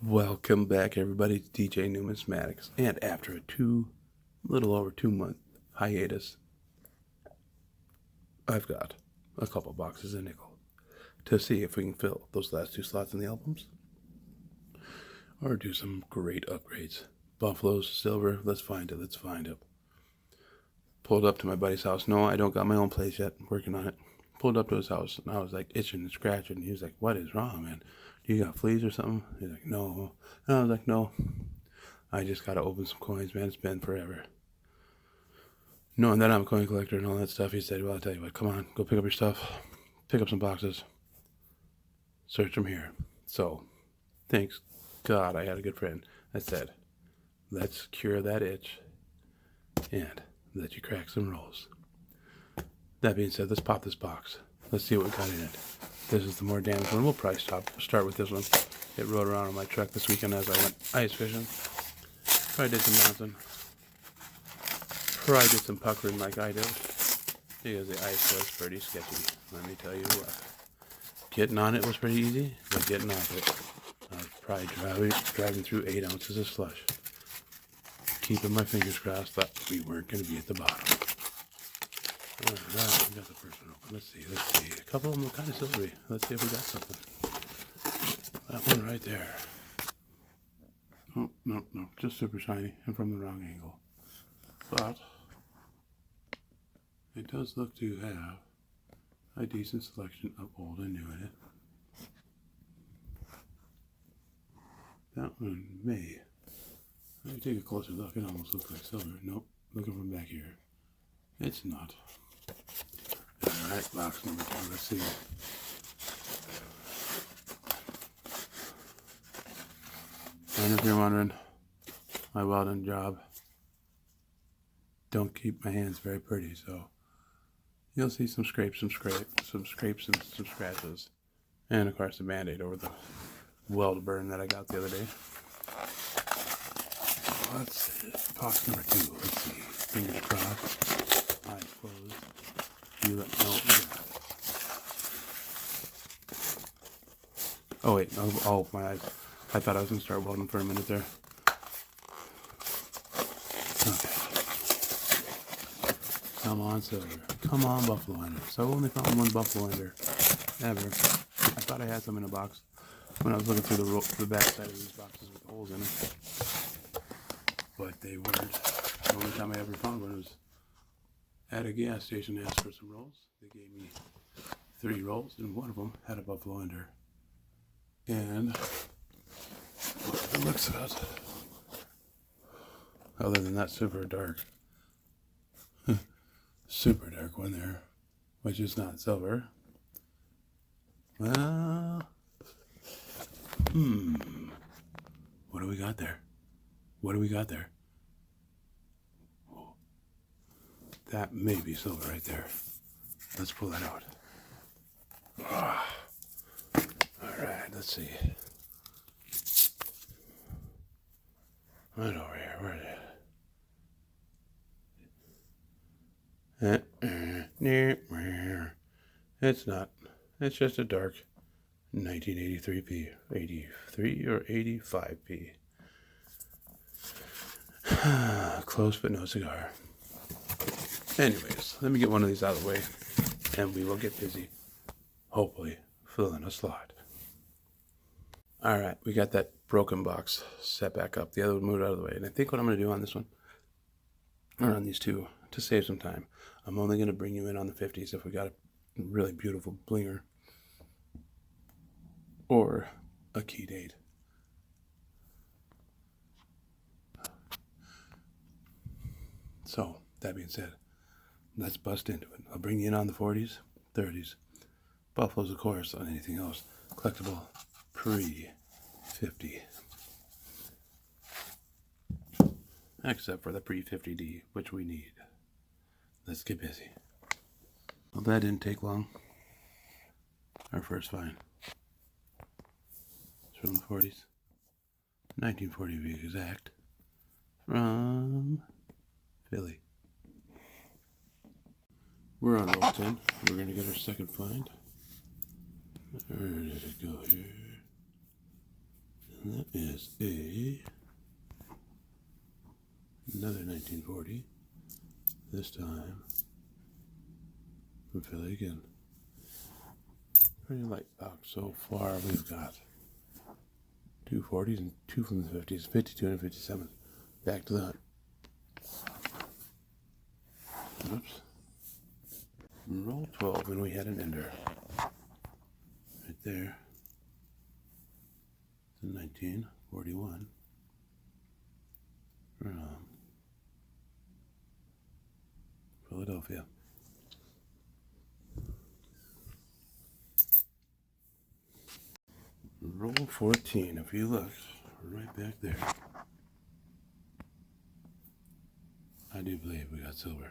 Welcome back, everybody, to DJ Numismatics. And after a little over 2 month hiatus, I've got a couple boxes of nickel to see if we can fill those last 2 slots in the albums or do some great upgrades. Buffalo's, silver, let's find it. Pulled up to my buddy's house. No, I don't got my own place yet. I'm working on it. Pulled up to his house, and I was like itching and scratching. He was like, "What is wrong, man? You got fleas or something?" He's like, "No." And I was like, "No. I just got to open some coins, man. It's been forever." Knowing that I'm a coin collector and all that stuff, he said, "Well, I'll tell you what. Come on, go pick up your stuff. Pick up some boxes. Search them here." So, thanks God I had a good friend that said, "Let's cure that itch and let you crack some rolls." That being said, let's pop this box. Let's see what we got in it. This is the more damaged one. We'll probably start with this one. It rode around on my truck this weekend as I went ice fishing. Probably did some bouncing. Probably did some puckering like I did, because the ice was pretty sketchy. Let me tell you what. Getting on it was pretty easy, but getting off it, I was probably driving through 8 ounces of slush. Keeping my fingers crossed that we weren't going to be at the bottom. Alright, we got the first one open. Let's see. A couple of them are kind of silvery. Let's see if we got something. That one right there. Oh, no, just super shiny and from the wrong angle. But it does look to have a decent selection of old and new in it. That one may. Let me take a closer look. It almost looks like silver. Nope. Looking from back here. It's not. Alright, box number 2. Let's see. And if you're wondering, my welding job don't keep my hands very pretty, so you'll see some scrapes and some scratches. And of course the Band-Aid over the weld burn that I got the other day. Let's see. Box number 2. Let's see. Fingers crossed. Eyes closed. You let no. Oh wait. Oh, my eyes. I thought I was gonna start welding for a minute there. Okay. Come on, silver. Come on, buffalo ender. So I only found one buffalo ender ever. I thought I had some in a box when I was looking through the back side of these boxes with holes in them. But they weren't. The only time I ever found one was at a gas station. Asked for some rolls. They gave me 3 rolls, and one of them had a buffalo ender. And it looks of it, other than that super dark one there, which is not silver. Well, what do we got there? Oh, that may be silver right there. Let's pull that out. Alright, let's see. Right over here, where is it? It's not. It's just a dark 1983p. 83 or 85p. Close but no cigar. Anyways, let me get one of these out of the way, and we will get busy, hopefully, filling a slot. Alright, we got that broken box set back up. The other one moved out of the way. And I think what I'm going to do on this one, or on these 2, to save some time, I'm only going to bring you in on the 50s if we got a really beautiful blinger or a key date. So, that being said, let's bust into it. I'll bring you in on the 40s, 30s, Buffaloes, of course, on anything else. Collectible pre-50. Except for the pre-50D, which we need. Let's get busy. Well, that didn't take long. Our first find. It's from the 40s. 1940 to be exact. From Philly. We're on roll 10. We're going to get our second find. Where did it go here? And that is another 1940. This time from Philly again. Pretty light box so far. We've got 240s and 2 from the 50s, 52 and 57. Back to that. Oops. Roll 12 and we had an ender. Right there. It's a 1941. From Philadelphia. Roll 14. If you look, right back there. I do believe we got silver.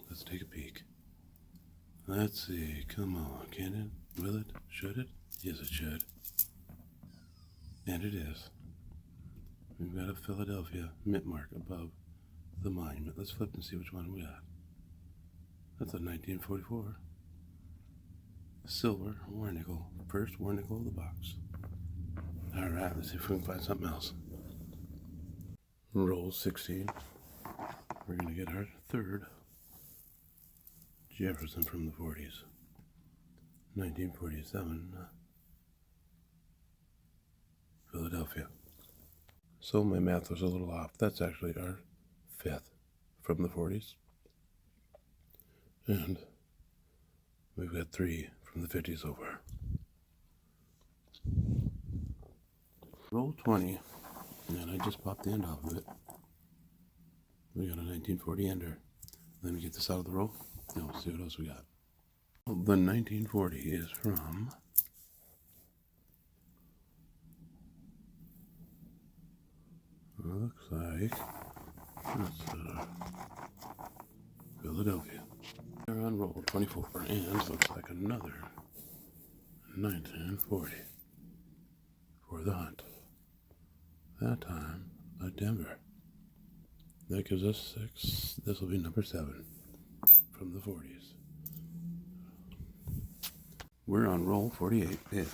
Let's take a peek. Let's see. Come on. Can it? Will it? Should it? Yes, it should. And it is. We've got a Philadelphia mint mark above the monument. Let's flip and see which one we got. That's a 1944. Silver war nickel. First war nickel of the box. Alright, let's see if we can find something else. Roll 16. We're going to get our third Jefferson from the 40s. 1947. Philadelphia. So my math was a little off. That's actually our fifth from the 40s. And we've got 3 from the 50s so far. Roll 20, and I just popped the end off of it. We got a 1940 ender. Let me get this out of the roll, and we'll see what else we got. Well, the 1940 is from looks like that's Philadelphia. They're on roll 24, and looks like another 1940 for the hunt. That time, a Denver. That gives us 6. This will be number 7 from the 40s. We're on roll 48, and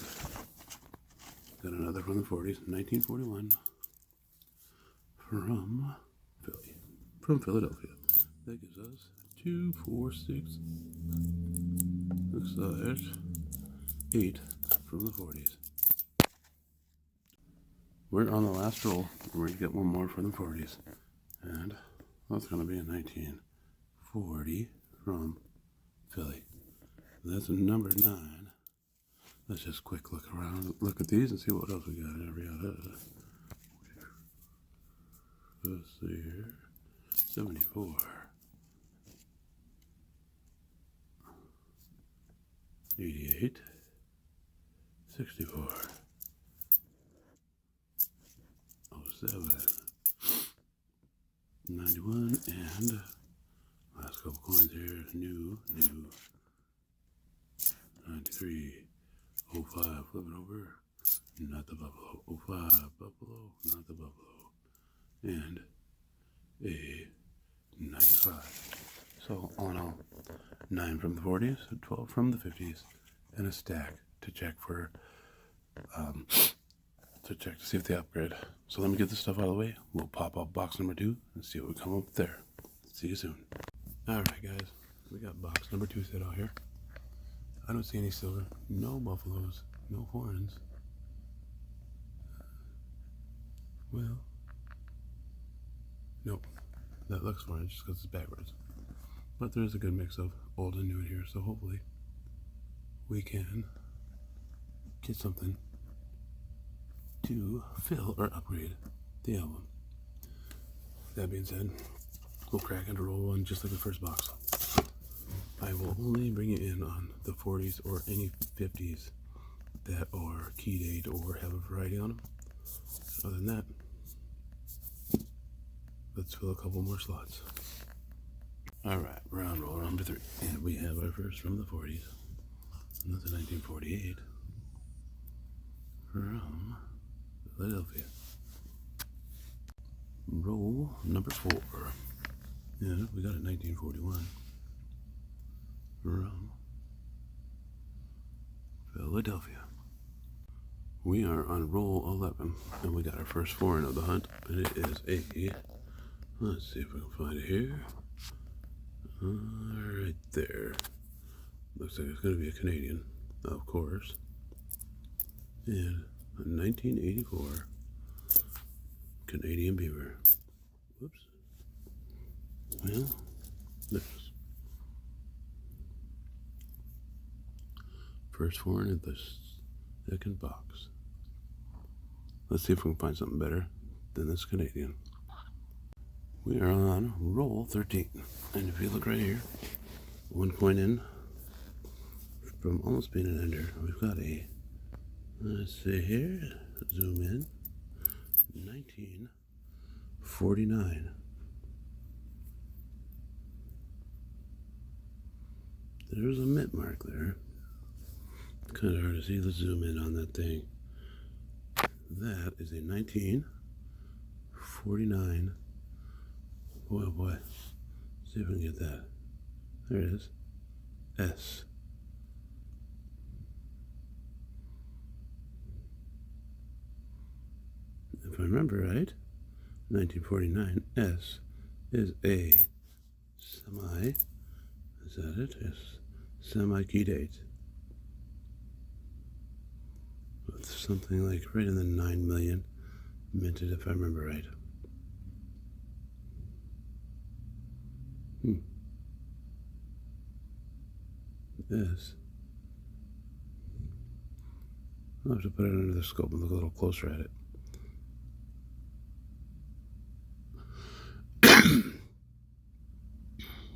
got another from the 40s, 1941 from Philly, from Philadelphia. That gives us 2, 4, 6. Looks like 8 from the 40s. We're on the last roll. We're going to get one more from the 40s. And that's going to be a 1940 from Philly. That's number 9. Let's just quick look around, look at these and see what else we got in every other. Let's see here. 74. 88. 64. 07. 91, and last couple coins here, new, 93, 05, flip it over, not the buffalo, 05, buffalo, not the buffalo, and a 95. So all in all, 9 from the 40s, 12 from the 50s, and a stack to check for, to see if they upgrade. So let me get this stuff out of the way. We'll pop up box number 2 and see what we come up with there. See you soon. Alright guys, we got box number 2 set out here. I don't see any silver, no buffaloes, no horns. Well, nope, that looks fine just because it's backwards. But there is a good mix of old and new in here, so hopefully we can get something to fill or upgrade the album. That being said, we'll crack into roll 1 just like the first box. I will only bring it in on the 40s or any 50s that are key date or have a variety on them. Other than that, let's fill a couple more slots. Alright, round roll number 3. And we have our first from the 40s. And that's a 1948 from Philadelphia. Roll number 4. And we got a 1941 from Philadelphia. We are on roll 11, and we got our first foreign of the hunt, and it is a, let's see if we can find it here. Right there. Looks like it's going to be a Canadian, of course. And a 1984 Canadian beaver. Whoops. Well, there's first foreign in the second box. Let's see if we can find something better than this Canadian. We are on roll 13. And if you look right here, one coin in from almost being an ender, we've got a, let's see here, zoom in, 1949. There's a mint mark there. It's kind of hard to see. Let's zoom in on that thing. That is a 1949. Boy, oh boy. See if we can get that. There it is. S. If I remember right, 1949 S is a semi. Is that it? Yes. Semi-key date. With something like right in the 9 million minted, if I remember right. This. I'll have to put it under the scope and look a little closer at it.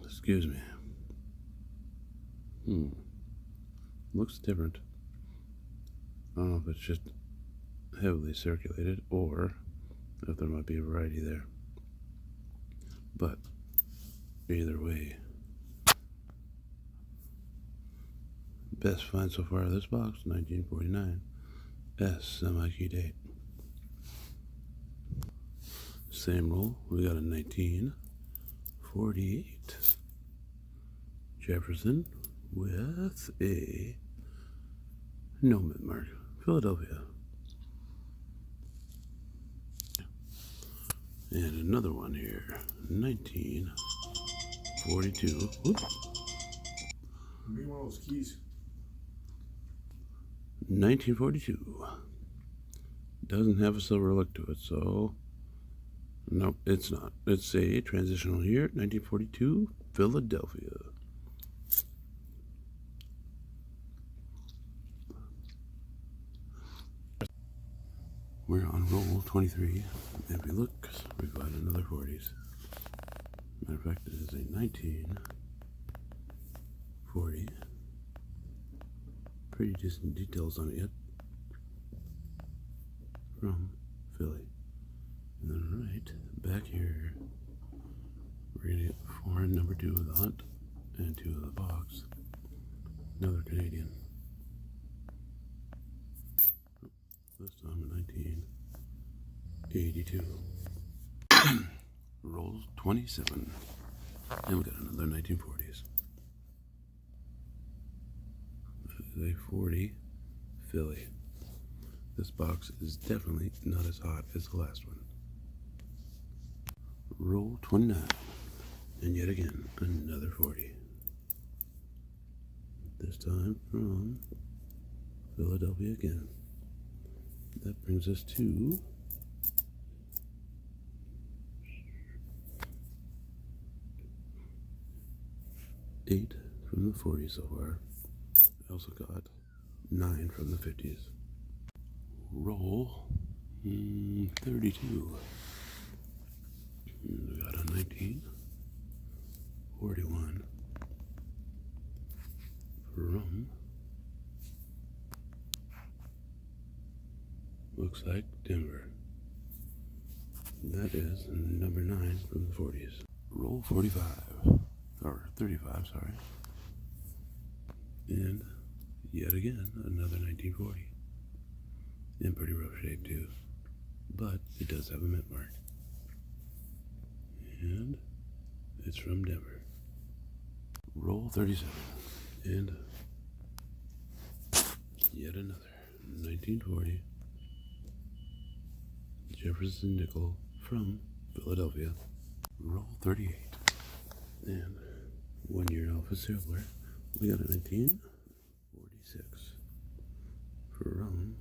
Excuse me. Looks different. I don't know if it's just heavily circulated or if there might be a variety there. But either way, best find so far of this box, 1949 S semi-key date. Same roll, we got a 1948 Jefferson with a no mint mark, Philadelphia. And another one here, 1942. Whoop. Give me one of those keys. 1942. Doesn't have a silver look to it, so nope, it's not. It's a transitional year, 1942, Philadelphia. We're on roll 23. If we look, we've got another 40s. Matter of fact, it is a 1940. Pretty decent details on it yet. From Philly. And then right back here, we're gonna get foreign number 2 of the hunt and 2 of the box. Another Canadian. This time in 1982. Roll 27. And we got another 1940s. This is a 40 Philly. This box is definitely not as hot as the last one. Roll 29. And yet again, another 40. This time from Philadelphia again. That brings us to 8 from the 40s so far. I also got 9 from the 50s. Roll 32. We got a 1941 from, looks like Denver. That is number 9 from the 40s. Roll 45, or 35, sorry. And yet again, another 1940. In pretty rough shape too, but it does have a mint mark. And it's from Denver. Roll 37. And yet another 1940 Jefferson nickel from Philadelphia. Roll 38. And 1 year Alpha Silver. We got a 1946 from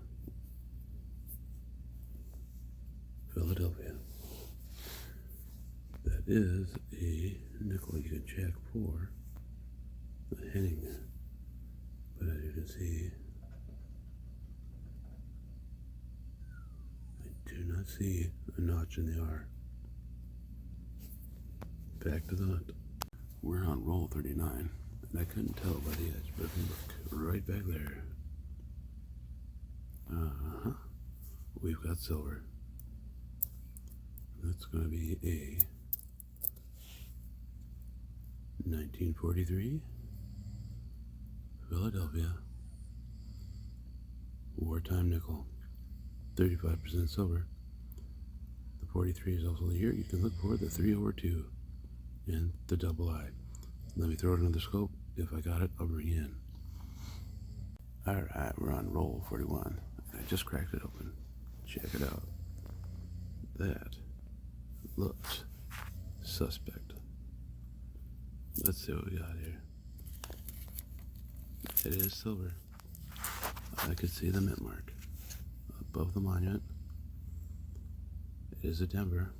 Philadelphia. That is a nickel you can check for a Henning. But as you can see, I do not see a notch in the R. Back to the hunt. We're on roll 39, and I couldn't tell by the edge, but if you look right back there, we've got silver. That's going to be a 1943 Philadelphia wartime nickel, 35% silver. The 43 is also the year you can look for the 3/2 and the double I. Let me throw it under the scope. If I got it, I'll bring in. Alright, we're on roll 41. I just cracked it open. Check it out. That looks suspect. Let's see what we got here. It is silver. I could see the mint mark above the monument. It is a Denver.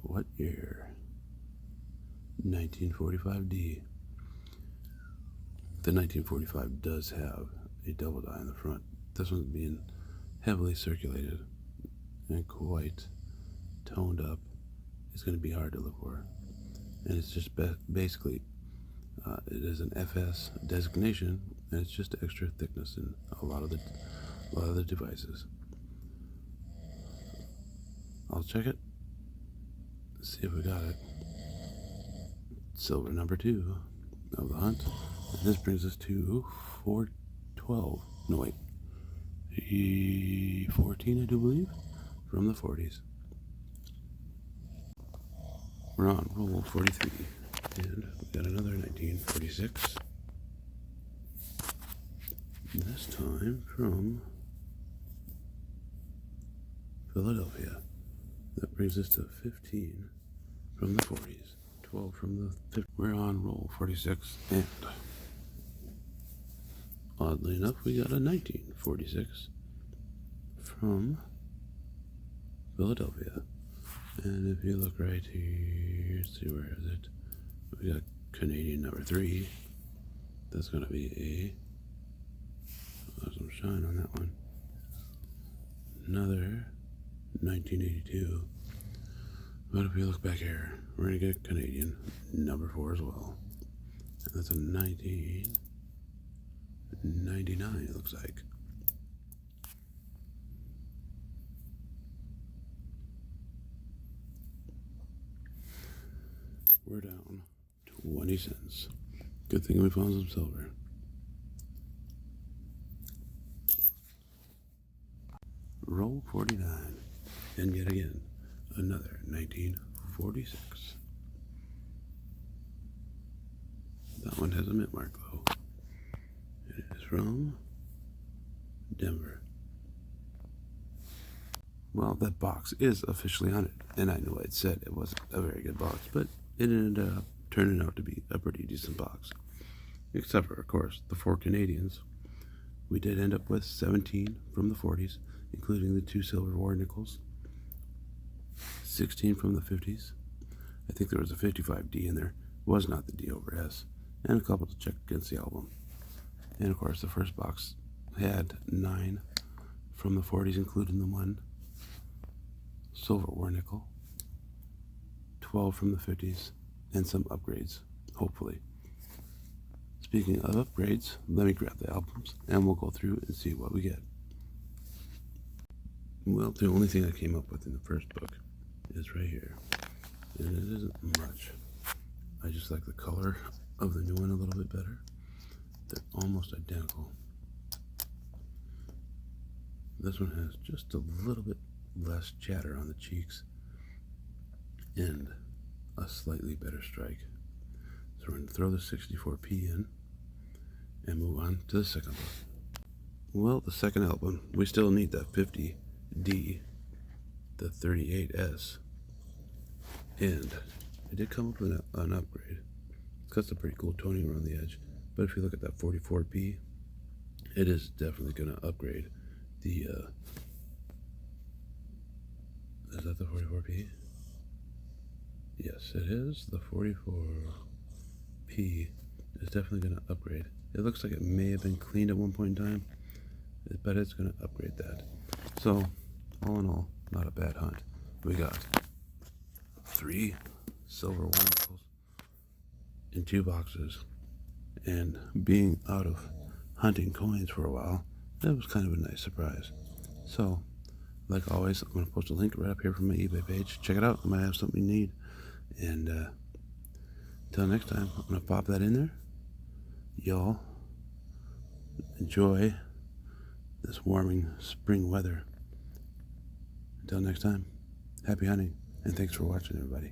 What year? 1945D. The 1945 does have a double die in the front. This one's being heavily circulated and quite toned up. It's going to be hard to look for. And it's just basically, it is an FS designation, and it's just extra thickness in a lot of the devices. I'll check it, see if we got it. Silver number 2 of the hunt. And this brings us to 412. No, wait. 14, I do believe, from the 40s. We're on roll 43, and we got another 1946. This time from Philadelphia. That brings us to 15 from the 40s, 12 from the 50s. We're on roll 46, and oddly enough, we got a 1946 from Philadelphia. And if you look right here, see where is it? We got Canadian number 3. That's going to be there's some shine on that one. Another 1982. But if you look back here, we're going to get Canadian number 4 as well. And that's a 1999, it looks like. We're down 20 cents. Good thing we found some silver. Roll 49. And yet again, another 1946. That one has a mint mark though. It is from Denver. Well, that box is officially on it, and I know I'd said it wasn't a very good box, but it ended up turning out to be a pretty decent box. Except for, of course, the 4 Canadians. We did end up with 17 from the 40s, including the 2 silver war nickels, 16 from the 50s. I think there was a 55D in there. Was not the D over S. And a couple to check against the album. And of course, the first box had 9 from the 40s, including the 1 silver war nickel, 12 from the 50s, and some upgrades, hopefully. Speaking of upgrades, let me grab the albums, and we'll go through and see what we get. Well, the only thing I came up with in the first book is right here, and it isn't much. I just like the color of the new one a little bit better. They're almost identical. This one has just a little bit less chatter on the cheeks and a slightly better strike. It's So we're going to throw the 64p in and move on to the second one. Well, the second album, we still need that 50D, the 38S, and it did come up with an upgrade. It's got some pretty cool toning around the edge, but if you look at that 44p, it is definitely going to upgrade the, is that the 44p? Yes, it is. The 44p is definitely going to upgrade. It looks like it may have been cleaned at one point in time, but it's going to upgrade that. So, all in all, not a bad hunt. We got 3 silver wonderfuls in 2 boxes, and being out of hunting coins for a while, that was kind of a nice surprise. So, like always, I'm going to post a link right up here from my eBay page. Check it out. I might have something you need. And until next time, I'm going to pop that in there. Y'all enjoy this warming spring weather. Until next time, happy hunting, and thanks for watching, everybody.